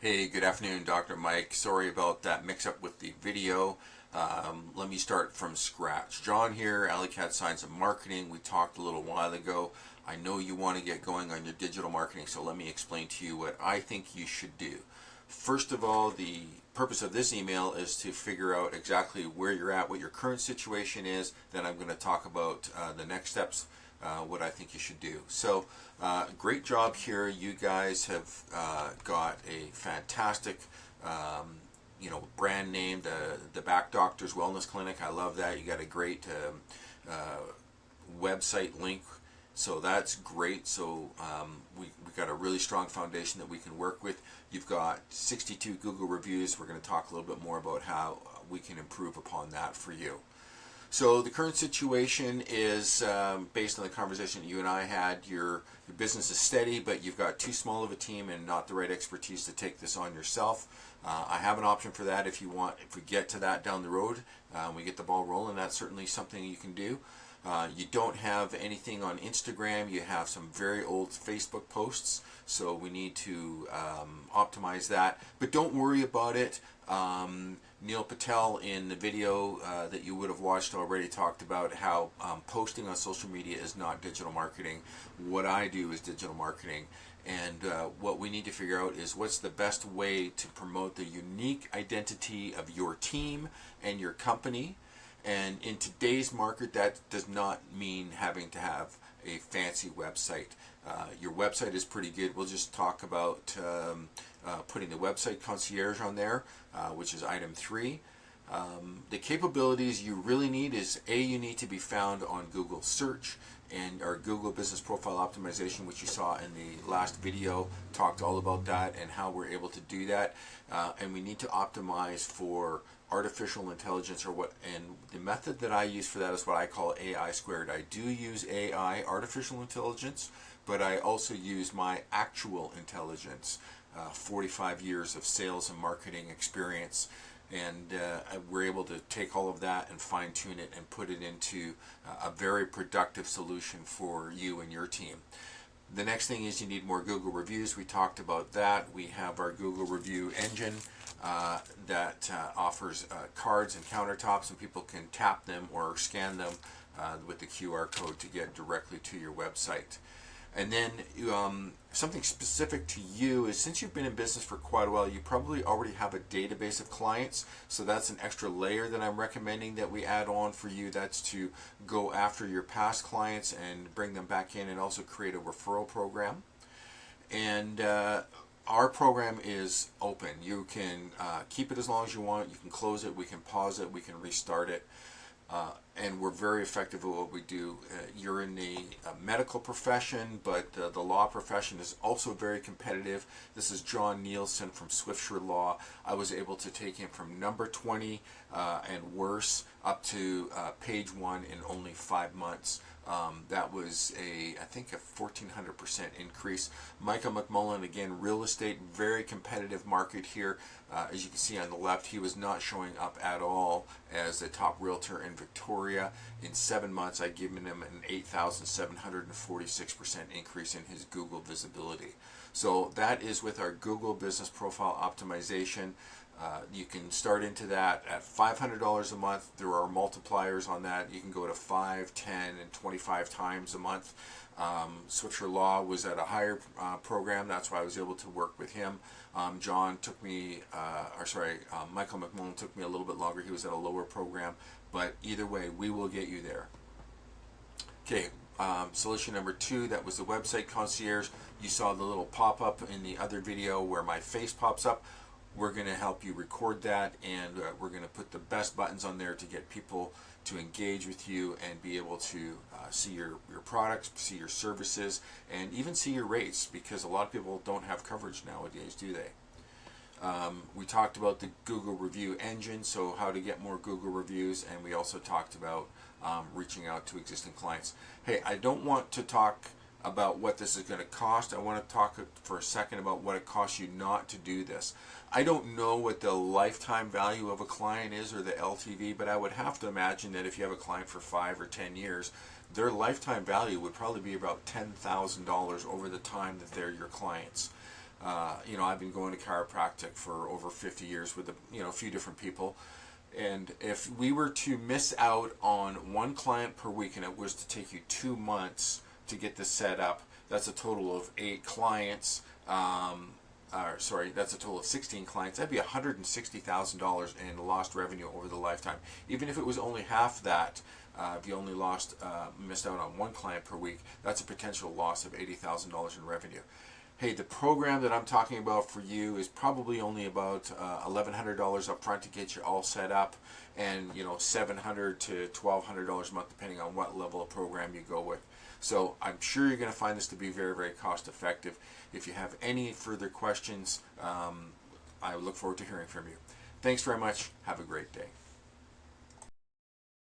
Hey, good afternoon, Dr. Mike. Sorry about that mix-up with the video. Let me start from scratch. John here, AlleyKat Science and Marketing. We talked a little while ago. I know you want to get going on your digital marketing, so let me explain to you what I think you should do. First of all, the purpose of this email is to figure out exactly where you're at, what your current situation is. Then I'm going to talk about the next steps, what I think you should do. So, great job here. You guys have got a fantastic, brand name, the Back Doctors Wellness Clinic. I love that. You got a great website link. So that's great. So we've got a really strong foundation that we can work with. You've got 62 Google reviews. We're going to talk a little bit more about how we can improve upon that for you. So the current situation is based on the conversation you and I had. Your business is steady, but you've got too small of a team and not the right expertise to take this on yourself. I have an option for that if you want. If we get to that down the road, we get the ball rolling. That's certainly something you can do. You don't have anything on Instagram. You have some very old Facebook posts, so we need to optimize that. But don't worry about it. Neil Patel in the video that you would have watched already talked about how posting on social media is not digital marketing. What I do is digital marketing. And what we need to figure out is what's the best way to promote the unique identity of your team and your company. And in today's market, that does not mean having to have a fancy website. Your website is pretty good. We'll just talk about putting the website concierge on there, which is item 3. The capabilities you really need is you need to be found on Google search, and our Google Business Profile Optimization, which you saw in the last video, talked all about that and how we're able to do that. And we need to optimize for artificial intelligence, and the method that I use for that is what I call AI squared. I do use AI, artificial intelligence, but I also use my actual intelligence, 45 years of sales and marketing experience, and we're able to take all of that and fine-tune it and put it into a very productive solution for you and your team. The next thing is you need more Google reviews. We talked about that. We have our Google review engine that offers cards and countertops, and people can tap them or scan them with the QR code to get directly to your website. And then something specific to you is, since you've been in business for quite a while, you probably already have a database of clients. So that's an extra layer that I'm recommending that we add on for you. That's to go after your past clients and bring them back in, and also create a referral program. And our program is open. You can keep it as long as you want. You can close it. We can pause it. We can restart it. And we're very effective at what we do. You're in the medical profession, but the law profession is also very competitive. This is John Nielsen from Swiftshire Law. I was able to take him from number 20 and worse up to page 1 in only 5 months. That was I think a 1,400% increase. Michael McMullen, again, real estate, very competitive market here. As you can see on the left, he was not showing up at all as the top realtor in Victoria. In 7 months, I'd given him an 8,746% increase in his Google visibility. So that is with our Google Business Profile Optimization. You can start into that at $500 a month. There are multipliers on that. You can go to 5, 10, and 25 times a month. Switcher Law was at a higher program. That's why I was able to work with him. Michael McMullen took me a little bit longer. He was at a lower program. But either way, we will get you there. Okay, solution number 2, that was the website concierge. You saw the little pop-up in the other video where my face pops up. We're going to help you record that, and we're going to put the best buttons on there to get people to engage with you and be able to see your products, see your services, and even see your rates, because a lot of people don't have coverage nowadays, do they? We talked about the Google review engine, so how to get more Google reviews, and we also talked about reaching out to existing clients. Hey, I don't want to talk about what this is going to cost. I want to talk for a second about what it costs you not to do this. I don't know what the lifetime value of a client is, or the LTV, but I would have to imagine that if you have a client for 5 or 10 years, their lifetime value would probably be about $10,000 over the time that they're your clients. You know, I've been going to chiropractic for over 50 years with a few different people. And if we were to miss out on one client per week, and it was to take you 2 months to get this set up, that's a total of 8 clients. That's a total of 16 clients. That'd be $160,000 in lost revenue over the lifetime. Even if it was only half that, if you only missed out on one client per week, that's a potential loss of $80,000 in revenue. Hey, the program that I'm talking about for you is probably only about $1,100 up front to get you all set up, and $700 to $1,200 a month depending on what level of program you go with. So I'm sure you're going to find this to be very, very cost effective. If you have any further questions, I look forward to hearing from you. Thanks very much. Have a great day.